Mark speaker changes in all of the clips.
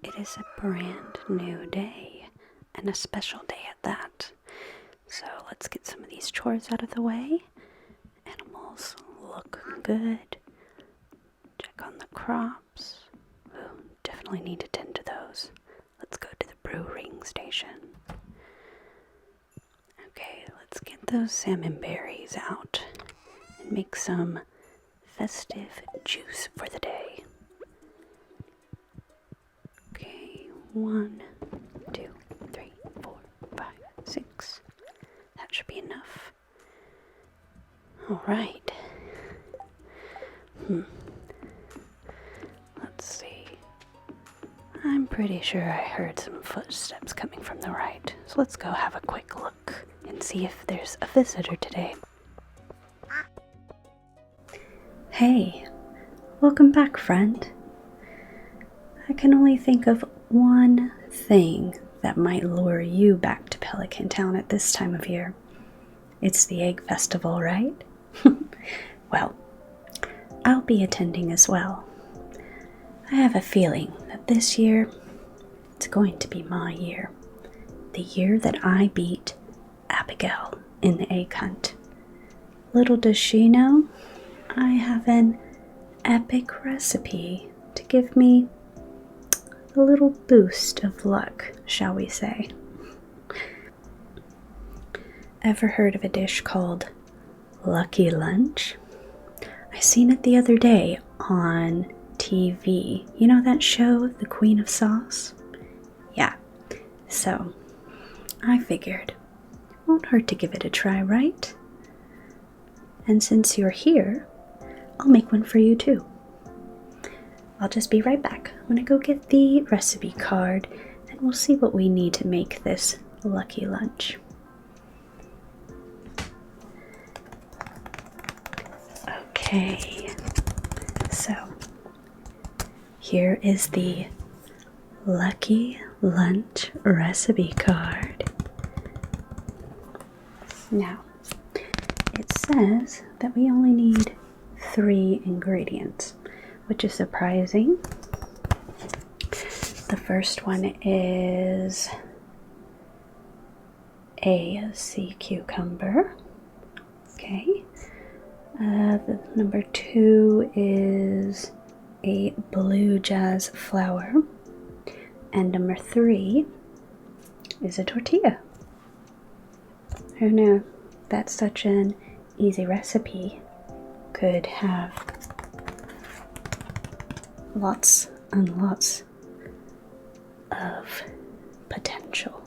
Speaker 1: it is a brand new day, and a special day at that. So let's get some of these chores out of the way. Animals look good. Check on the crops. Ooh, definitely need to tend to those. Let's go to the brewing station. Okay, let's get those salmon berries out and make some festive juice for the day. Okay, 1, 2, 3, 4, 5, 6. That should be enough. Alright. Let's see. I'm pretty sure I heard some footsteps coming from the right. So let's go have a quick look and see if there's a visitor today. Hey, welcome back, friend. I can only think of one thing that might lure you back to Pelican Town at this time of year. It's the Egg Festival, right? Well, I'll be attending as well. I have a feeling that this year, it's going to be my year. The year that I beat Abigail in the egg hunt. Little does she know, I have an epic recipe to give me a little boost of luck, shall we say. Ever heard of a dish called Lucky Lunch? I seen it the other day on TV. You know that show, The Queen of Sauce? Yeah. So, I figured, won't hurt to give it a try, right? And since you're here, I'll make one for you too. I'll just be right back. I'm gonna go get the recipe card and we'll see what we need to make this lucky lunch. Okay, so here is the lucky lunch recipe card. Now, it says that we only need 3 ingredients, which is surprising. The first one is a sea cucumber. Okay. The number 2 is a blue jazz flower. And number 3 is a tortilla. Who knew that such an easy recipe could have lots and lots of potential.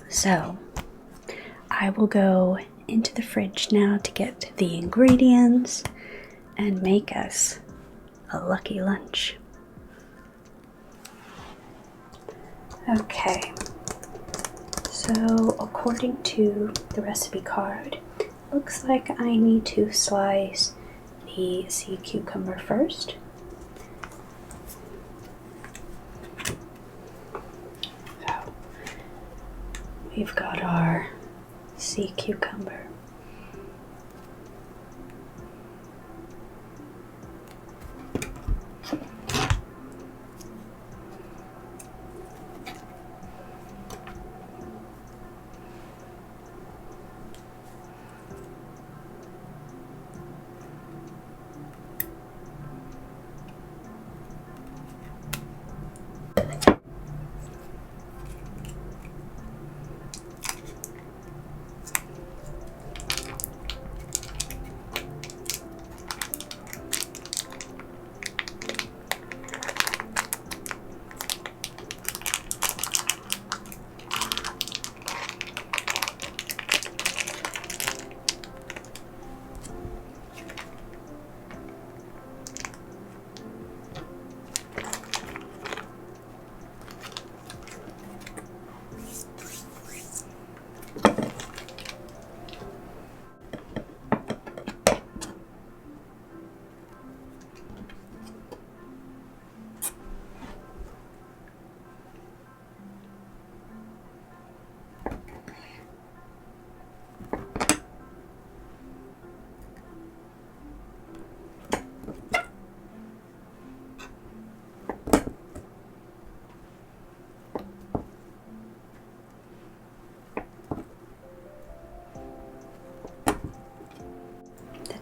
Speaker 1: So, I will go into the fridge now to get the ingredients and make us a lucky lunch. Okay, so according to the recipe card, looks like I need to slice the sea cucumber first. So, we've got our sea cucumber.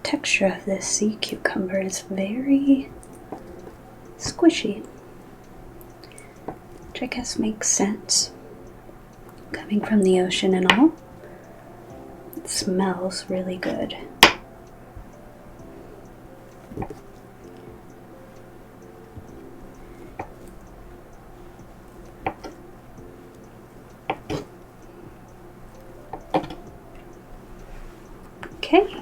Speaker 1: texture of this sea cucumber is very squishy, which I guess makes sense. Coming from the ocean and all, it smells really good. Okay,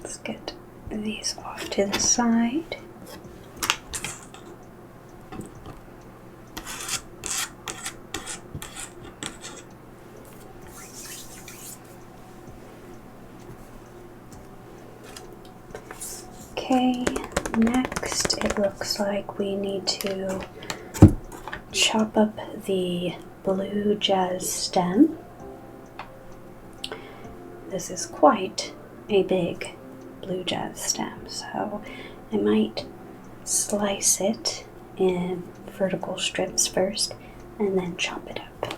Speaker 1: let's get these off to the side. Okay, next it looks like we need to chop up the blue jazz stem. This is quite a big blue jazz stem, so I might slice it in vertical strips first and then chop it up.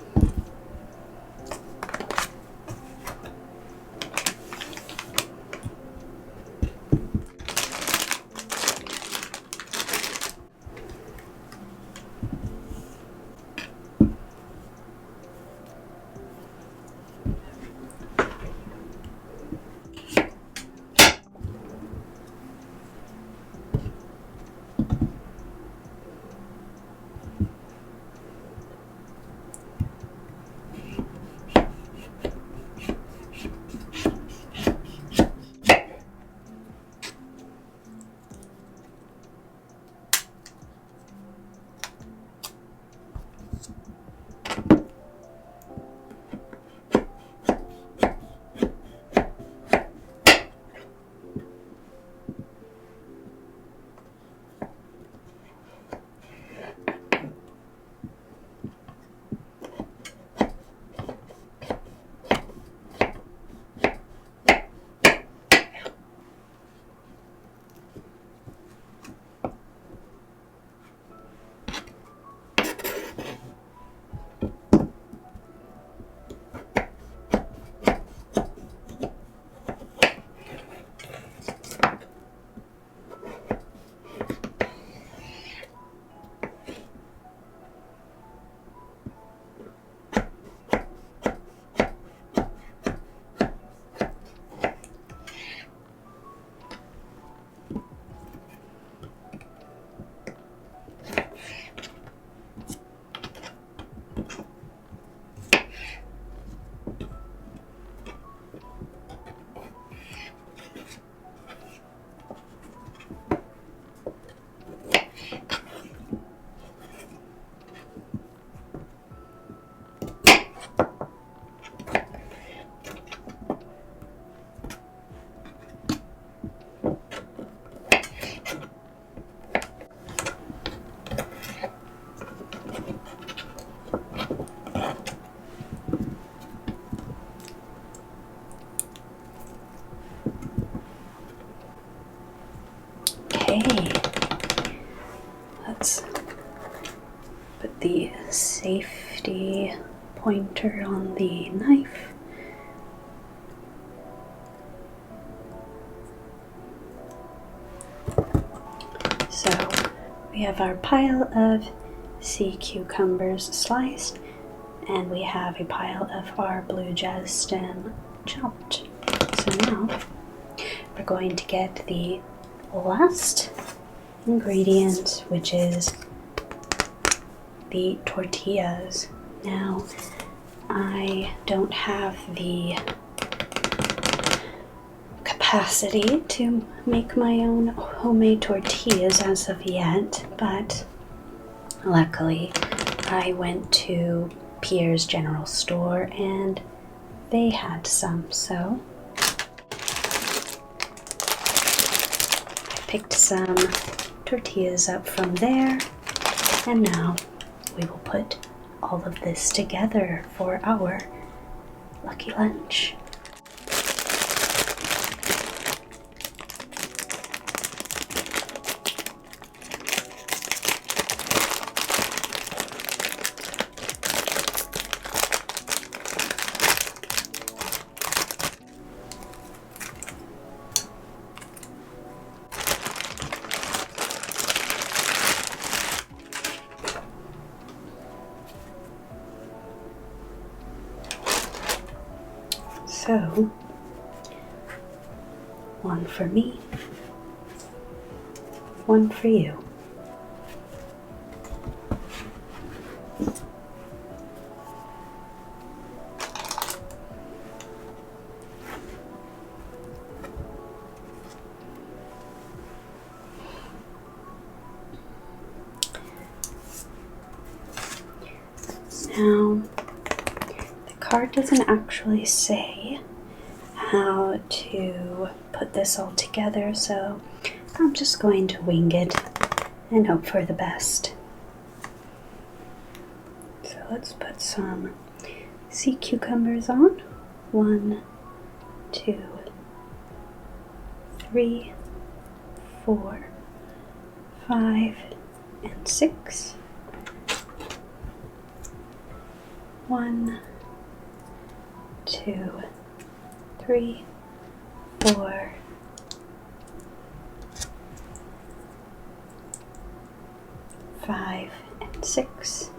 Speaker 1: Okay, let's put the safety pointer on the knife. So we have our pile of sea cucumbers sliced, and we have a pile of our blue jazz stem chopped. So now we're going to get the last ingredient, which is the tortillas. Now, I don't have the capacity to make my own homemade tortillas as of yet, but luckily I went to Pierre's General Store and they had some, so picked some tortillas up from there, and now we will put all of this together for our lucky lunch. So, one for me, one for you. Now, the card doesn't actually say how to put this all together, so I'm just going to wing it and hope for the best. So let's put some sea cucumbers on. 1, 2, 3, 4, 5, and 6. 1, 2, 3, 4, 5, and 6.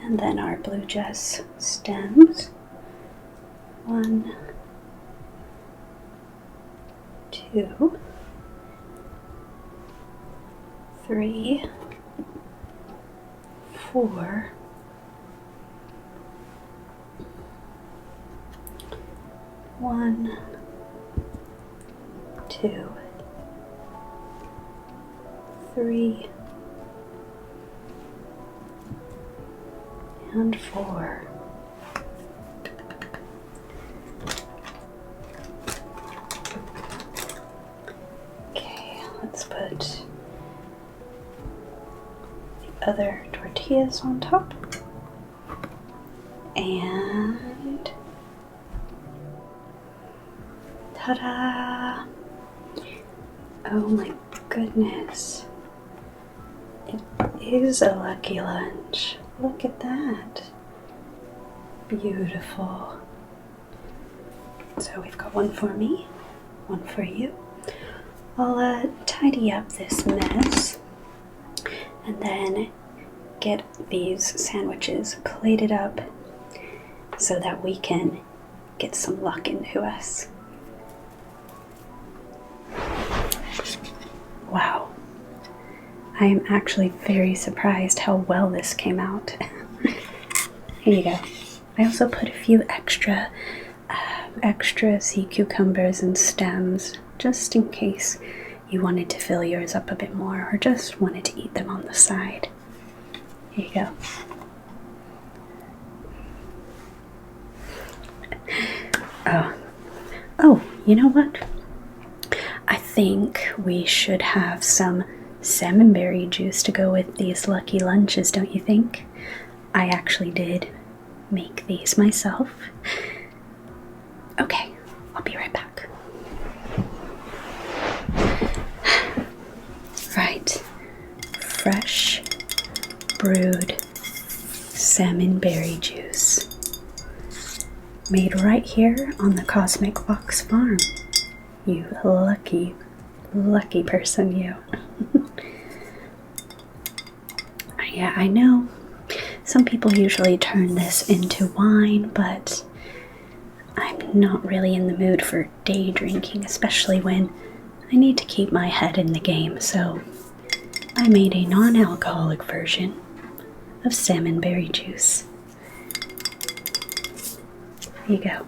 Speaker 1: And then our blue jess stems. 1, 2, 3, 4, 1, 2, 3, and 4. Okay, let's put the other tortillas on top. And ta-da! Oh my goodness. It is a lucky lunch. Look at that. Beautiful. So we've got one for me, one for you. I'll tidy up this mess and then get these sandwiches plated up so that we can get some luck into us. Wow. I am actually very surprised how well this came out. Here you go. I also put a few extra sea cucumbers and stems just in case you wanted to fill yours up a bit more or just wanted to eat them on the side. Here you go. Oh, you know what? I think we should have some salmonberry juice to go with these lucky lunches, don't you think? I actually did make these myself. Okay, I'll be right back. Right, fresh brewed salmonberry juice. Made right here on the Cosmic Box Farm. You lucky, lucky person, you. Yeah, I know some people usually turn this into wine, but I'm not really in the mood for day drinking, especially when I need to keep my head in the game, so I made a non-alcoholic version of salmonberry juice. Here you go.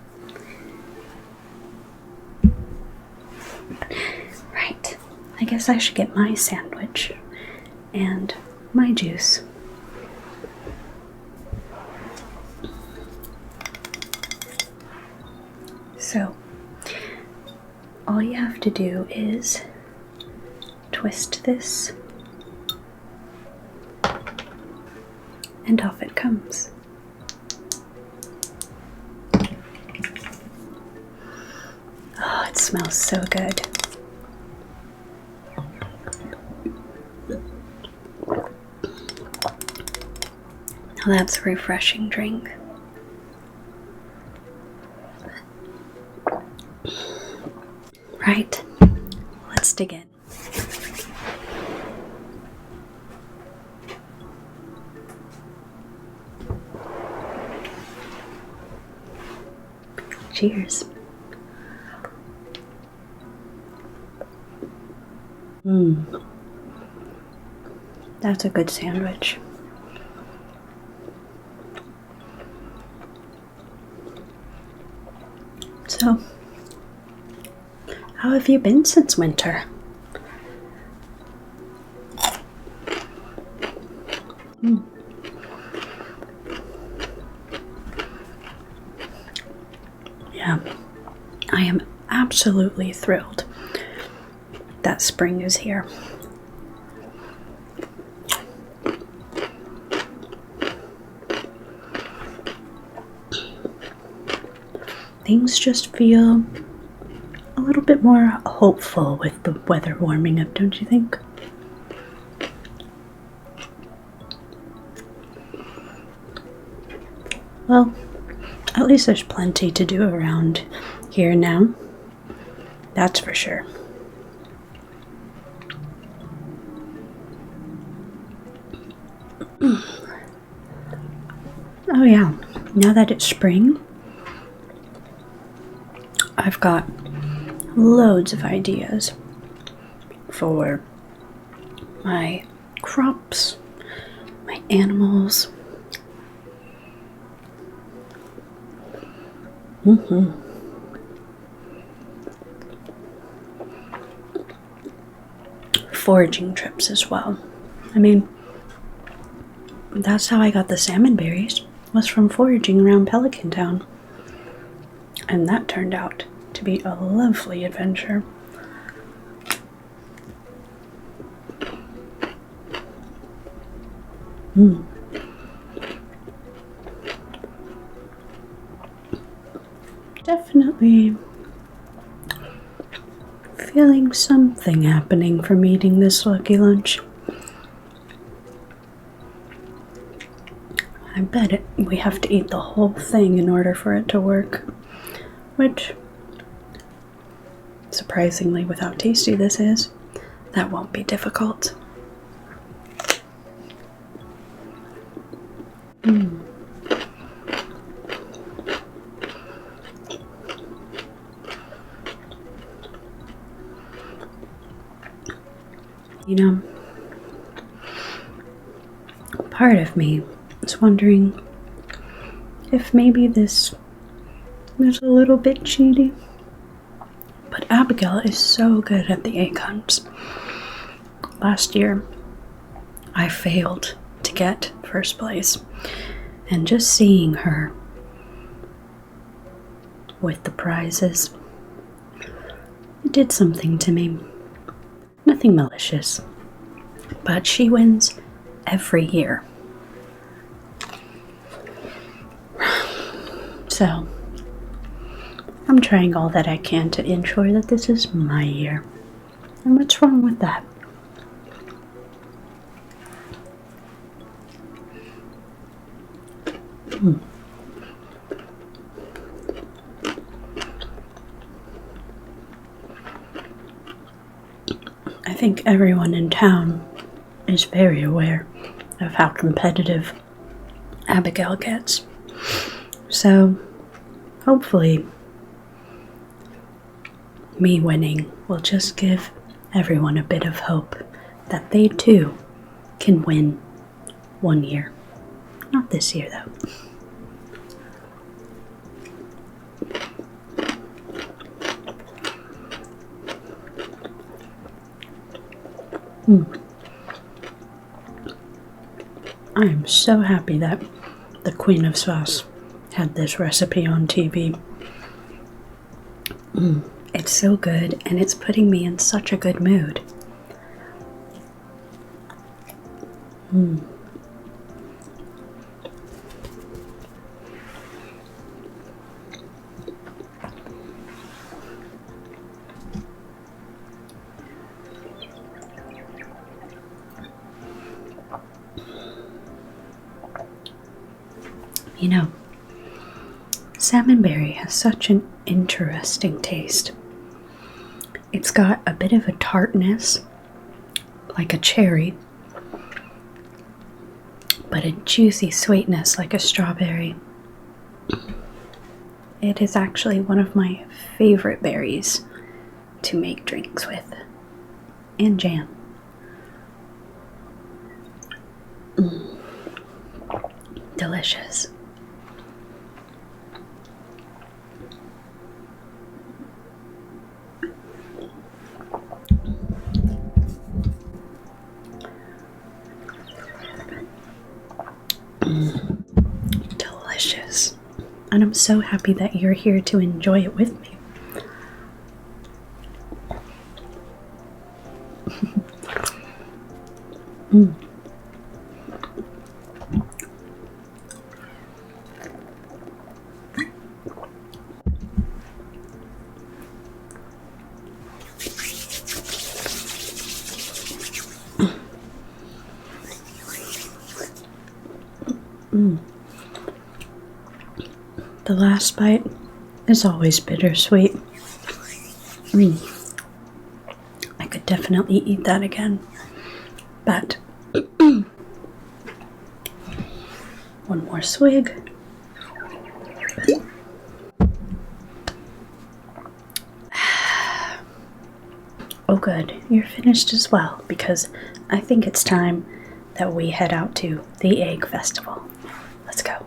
Speaker 1: Right, I guess I should get my sandwich and my juice. So, all you have to do is twist this, and off it comes. Oh, it smells so good. Now that's a refreshing drink. Right, let's dig in. Cheers. That's a good sandwich. So, how have you been since winter? Yeah, I am absolutely thrilled that spring is here. Things just feel a little bit more hopeful with the weather warming up, don't you think? Well, at least there's plenty to do around here now. That's for sure. Oh yeah, now that it's spring, I've got loads of ideas for my crops, my animals. Foraging trips as well. I mean, that's how I got the salmon berries, was from foraging around Pelican Town. And that turned out to be a lovely adventure. Definitely feeling something happening from eating this lucky lunch. I bet we have to eat the whole thing in order for it to work, which, surprisingly, with how tasty this is, that won't be difficult. You know, part of me is wondering if maybe this is a little bit cheaty, but Abigail is so good at the egg hunts. Last year, I failed to get first place, and just seeing her with the prizes, it did something to me. Nothing malicious, but she wins every year. So, I'm trying all that I can to ensure that this is my year. And what's wrong with that? I think everyone in town is very aware of how competitive Abigail gets. So, hopefully, me winning will just give everyone a bit of hope that they too can win one year. Not this year, though. I am so happy that the Queen of Sauce had this recipe on TV. It's so good, and it's putting me in such a good mood. You know, salmonberry has such an interesting taste. It's got a bit of a tartness, like a cherry, but a juicy sweetness like a strawberry. It is actually one of my favorite berries to make drinks with, and jam. Delicious. Delicious. And I'm so happy that you're here to enjoy it with me. The last bite is always bittersweet. I could definitely eat that again. But one more swig. Oh good, you're finished as well, because I think it's time that we head out to the egg festival. Let's go.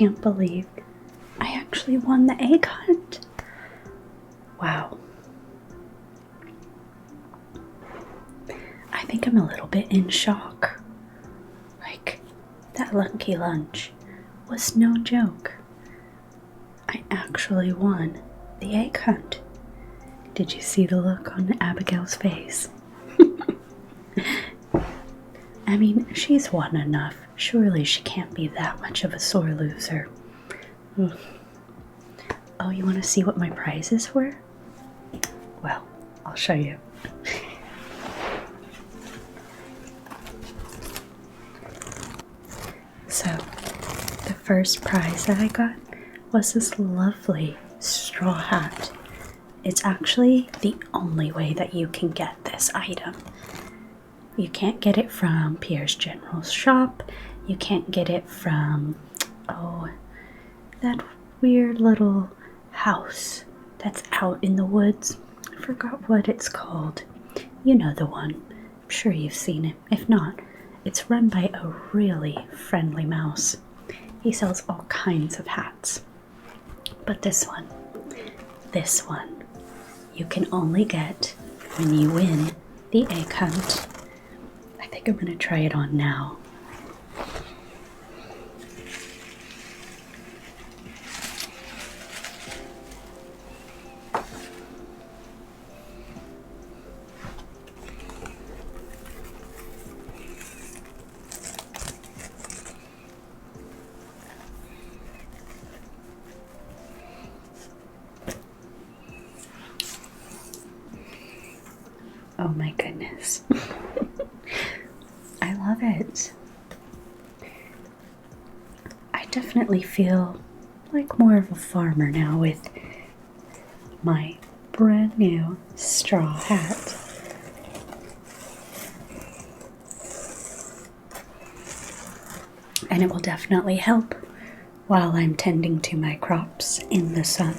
Speaker 1: can't believe I actually won the egg hunt. Wow. I think I'm a little bit in shock. Like, that lucky lunch was no joke. I actually won the egg hunt. Did you see the look on Abigail's face? I mean, she's won enough. Surely she can't be that much of a sore loser. Oh, you want to see what my prizes were? Well, I'll show you. So, the first prize that I got was this lovely straw hat. It's actually the only way that you can get this item. You can't get it from Pierre's General Shop. You can't get it from, that weird little house that's out in the woods. I forgot what it's called. You know the one. I'm sure you've seen it. If not, it's run by a really friendly mouse. He sells all kinds of hats. But this one, you can only get when you win the egg hunt. I think I'm gonna try it on now. Oh my goodness. I love it. I definitely feel like more of a farmer now with my brand new straw hat. And it will definitely help while I'm tending to my crops in the sun.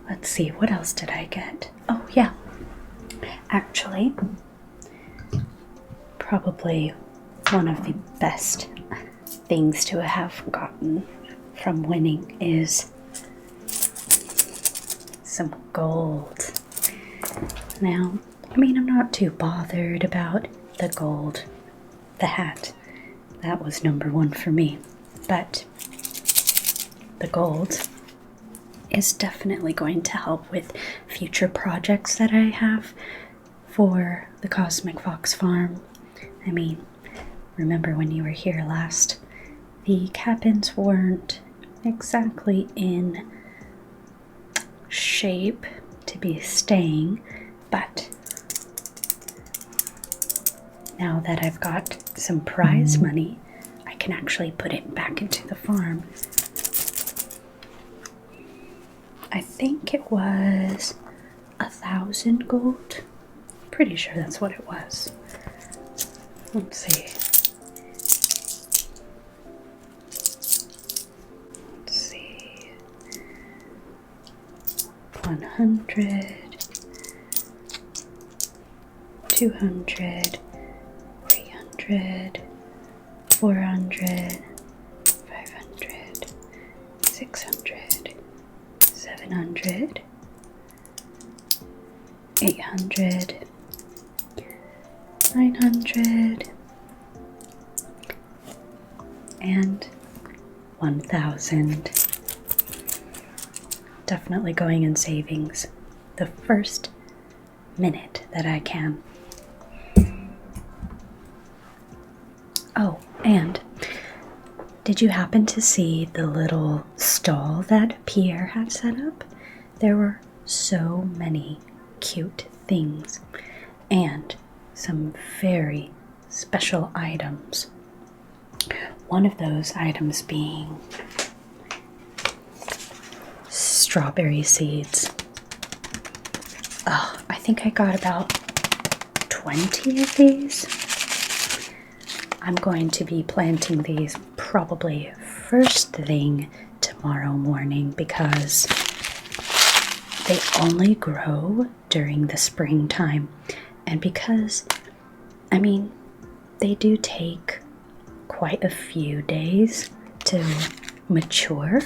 Speaker 1: Let's see, what else did I get? Oh, yeah. Actually, probably one of the best things to have gotten from winning is some gold. Now, I mean, I'm not too bothered about the gold. The hat, that was number one for me. But the gold is definitely going to help with future projects that I have for the Cosmic Fox Farm. I mean, remember when you were here last, the cabins weren't exactly in shape to be staying, but now that I've got some prize money, I can actually put it back into the farm. I think it was 1,000 gold. Pretty sure that's what it was. Let's see. Let's see. 100, 200, 300, 400, 500, 600, 700, 800, 900, and 1,000. Definitely going in savings the first minute that I can. Oh, and did you happen to see the little stall that Pierre had set up? There were so many cute things and some very special items. One of those items being strawberry seeds. Oh, I think I got about 20 of these. I'm going to be planting these probably first thing tomorrow morning because they only grow during the springtime, and because I mean, they do take quite a few days to mature.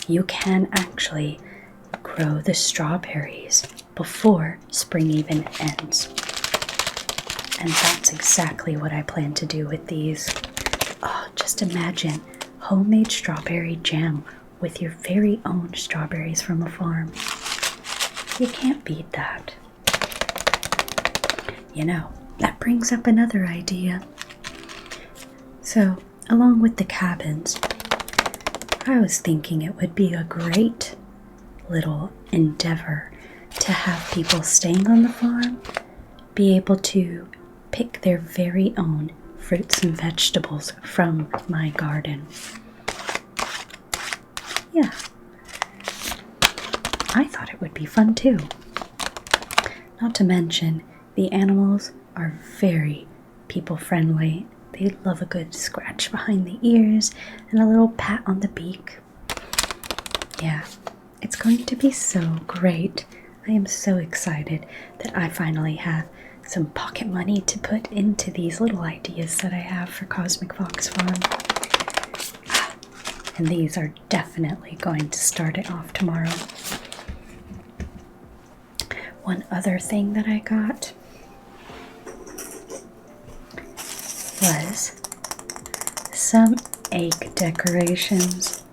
Speaker 1: You can actually grow the strawberries before spring even ends. And that's exactly what I plan to do with these. Oh, just imagine homemade strawberry jam with your very own strawberries from a farm. You can't beat that. You know, that brings up another idea. So, along with the cabins, I was thinking it would be a great little endeavor to have people staying on the farm be able to pick their very own fruits and vegetables from my garden. Yeah, I thought it would be fun too. Not to mention, the animals are very people friendly. They love a good scratch behind the ears and a little pat on the beak. Yeah, it's going to be so great. I am so excited that I finally have some pocket money to put into these little ideas that I have for Cosmic Fox Farm. And these are definitely going to start it off tomorrow. One other thing that I got was some egg decorations.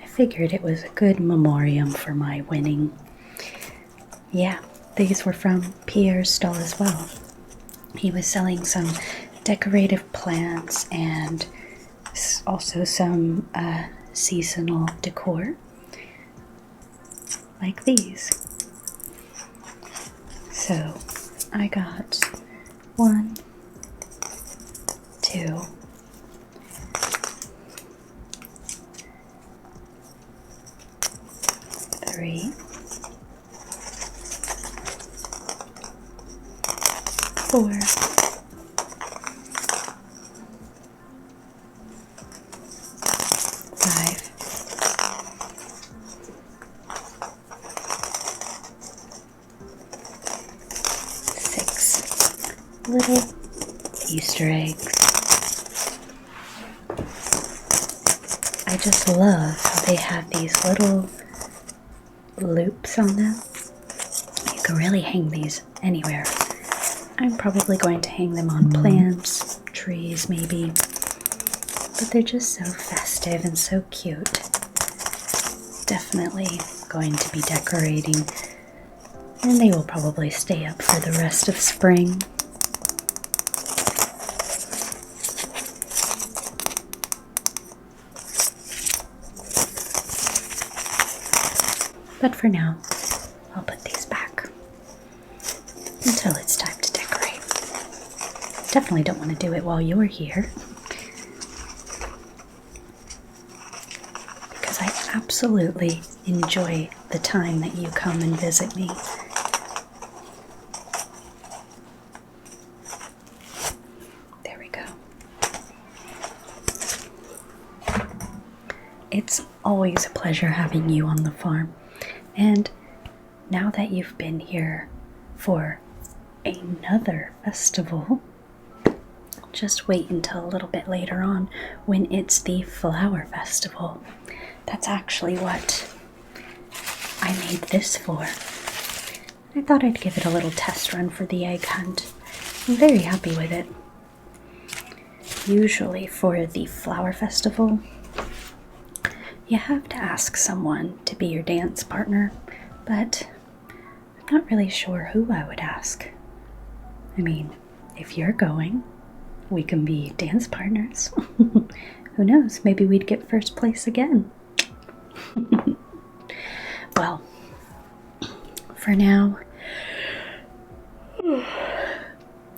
Speaker 1: I figured it was a good memoriam for my winning. Yeah, these were from Pierre's stall as well. He was selling some decorative plants and also some seasonal decor, like these. So I got 1, 2, 3, 4, 5, 6 little Easter eggs. I just love how they have these little loops on them. You can really hang these anywhere. I'm probably going to hang them on plants, trees maybe, but they're just so festive and so cute. Definitely going to be decorating, and they will probably stay up for the rest of spring. But for now, I'll put these back until it's time to decorate. Definitely don't want to do it while you're here, because I absolutely enjoy the time that you come and visit me. There we go. It's always a pleasure having you on the farm. And now that you've been here for another festival, just wait until a little bit later on when it's the flower festival. That's actually what I made this for. I thought I'd give it a little test run for the egg hunt. I'm very happy with it. Usually for the flower festival, you have to ask someone to be your dance partner, but I'm not really sure who I would ask. I mean, if you're going, we can be dance partners. Who knows, maybe we'd get first place again. Well, for now,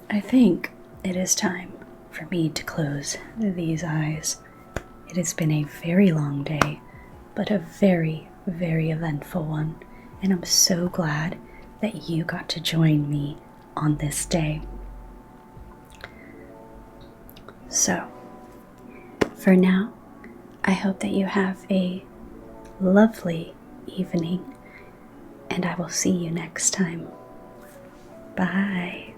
Speaker 1: I think it is time for me to close these eyes. It has been a very long day, but a very, very eventful one, and I'm so glad that you got to join me on this day. So, for now, I hope that you have a lovely evening, and I will see you next time. Bye.